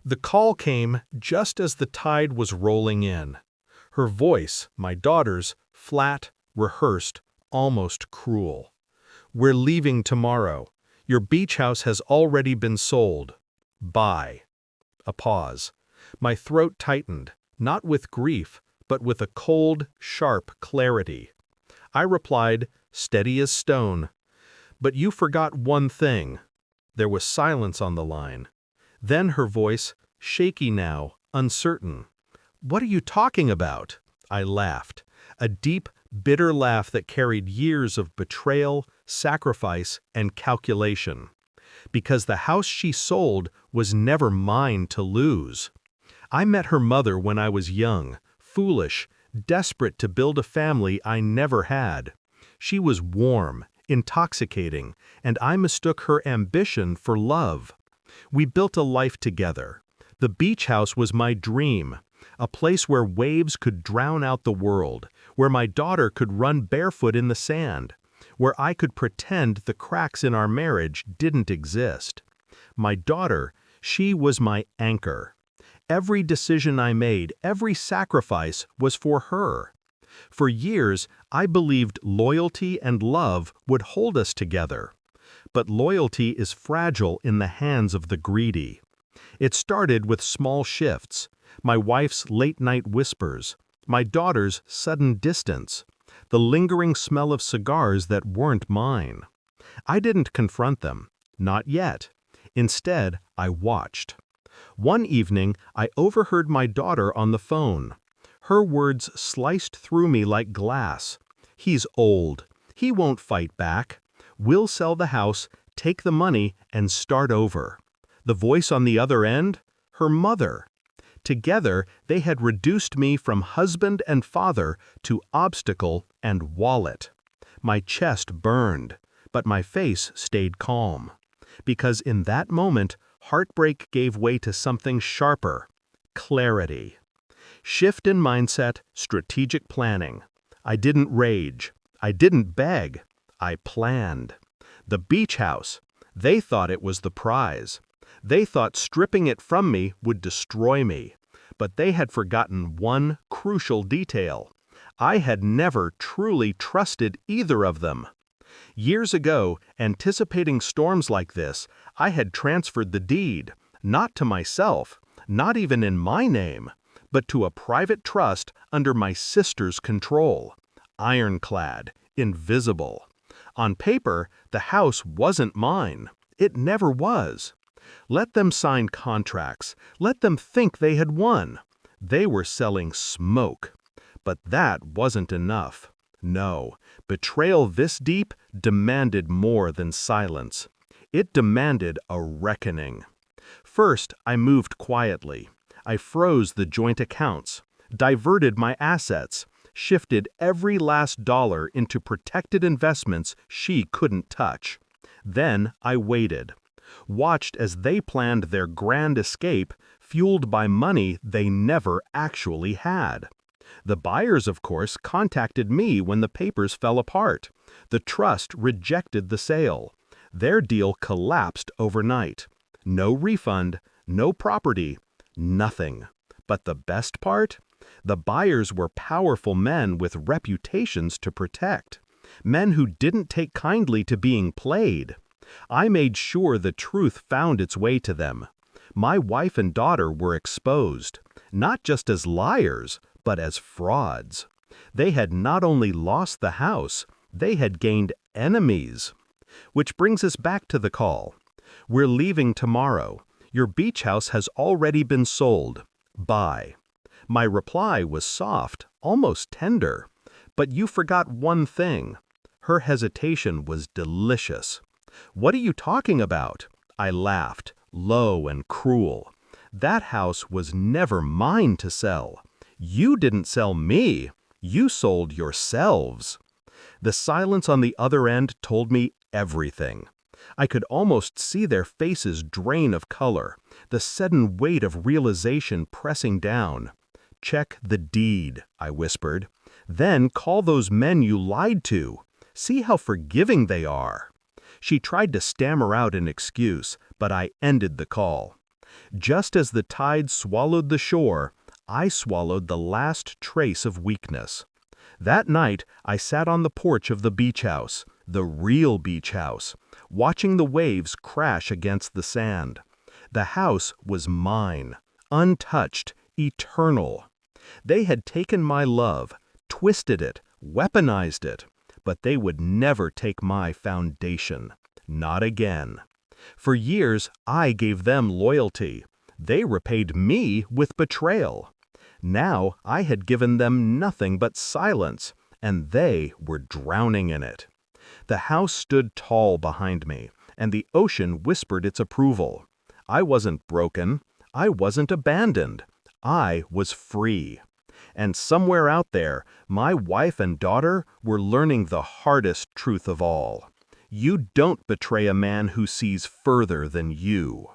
The call came just as the tide was rolling in. Her voice, my daughter's, flat, rehearsed, almost cruel. "We're leaving tomorrow. Your beach house has already been sold. Bye." A pause. My throat tightened, not with grief, but with a cold, sharp clarity. I replied, steady as stone, "But you forgot one thing." There was silence on the line. Then her voice, shaky now, uncertain. "What are you talking about?" I laughed, a deep, bitter laugh that carried years of betrayal, sacrifice, and calculation. Because the house she sold was never mine to lose. I met her mother when I was young, foolish, desperate to build a family I never had. She was warm, intoxicating, and I mistook her ambition for love. We built a life together. The beach house was my dream, a place where waves could drown out the world, where my daughter could run barefoot in the sand, where I could pretend the cracks in our marriage didn't exist. My daughter, she was my anchor. Every decision I made, every sacrifice was for her. For years, I believed loyalty and love would hold us together. But loyalty is fragile in the hands of the greedy. It started with small shifts, my wife's late-night whispers, my daughter's sudden distance, the lingering smell of cigars that weren't mine. I didn't confront them, not yet. Instead, I watched. One evening, I overheard my daughter on the phone. Her words sliced through me like glass. "He's old. He won't fight back. We'll sell the house, take the money, and start over." The voice on the other end? Her mother. Together, they had reduced me from husband and father to obstacle and wallet. My chest burned, but my face stayed calm. Because in that moment, heartbreak gave way to something sharper: clarity. Shift in mindset, strategic planning. I didn't rage. I didn't beg. I planned. The beach house. They thought it was the prize. They thought stripping it from me would destroy me. But they had forgotten one crucial detail. I had never truly trusted either of them. Years ago, anticipating storms like this, I had transferred the deed, not to myself, not even in my name, but to a private trust under my sister's control. Ironclad, invisible. On paper, the house wasn't mine. It never was. Let them sign contracts. Let them think they had won. They were selling smoke. But that wasn't enough. No, betrayal this deep demanded more than silence. It demanded a reckoning. First, I moved quietly. I froze the joint accounts, diverted my assets, shifted every last dollar into protected investments she couldn't touch. Then I waited. Watched as they planned their grand escape, fueled by money they never actually had. The buyers, of course, contacted me when the papers fell apart. The trust rejected the sale. Their deal collapsed overnight. No refund, no property, nothing. But the best part? The buyers were powerful men with reputations to protect. Men who didn't take kindly to being played. I made sure the truth found its way to them. My wife and daughter were exposed, not just as liars, but as frauds. They had not only lost the house, they had gained enemies. Which brings us back to the call. "We're leaving tomorrow. Your beach house has already been sold. Bye." My reply was soft, almost tender. "But you forgot one thing." Her hesitation was delicious. "What are you talking about?" I laughed, low and cruel. "That house was never mine to sell. You didn't sell me. You sold yourselves." The silence on the other end told me everything. I could almost see their faces drain of color, the sudden weight of realization pressing down. "Check the deed," I whispered. "Then call those men you lied to. See how forgiving they are." She tried to stammer out an excuse, but I ended the call. Just as the tide swallowed the shore, I swallowed the last trace of weakness. That night, I sat on the porch of the beach house, the real beach house, watching the waves crash against the sand. The house was mine, untouched, eternal. They had taken my love, twisted it, weaponized it, but they would never take my foundation. Not again. For years, I gave them loyalty. They repaid me with betrayal. Now I had given them nothing but silence, and they were drowning in it. The house stood tall behind me, and the ocean whispered its approval. I wasn't broken. I wasn't abandoned. I was free. And somewhere out there, my wife and daughter were learning the hardest truth of all. You don't betray a man who sees further than you.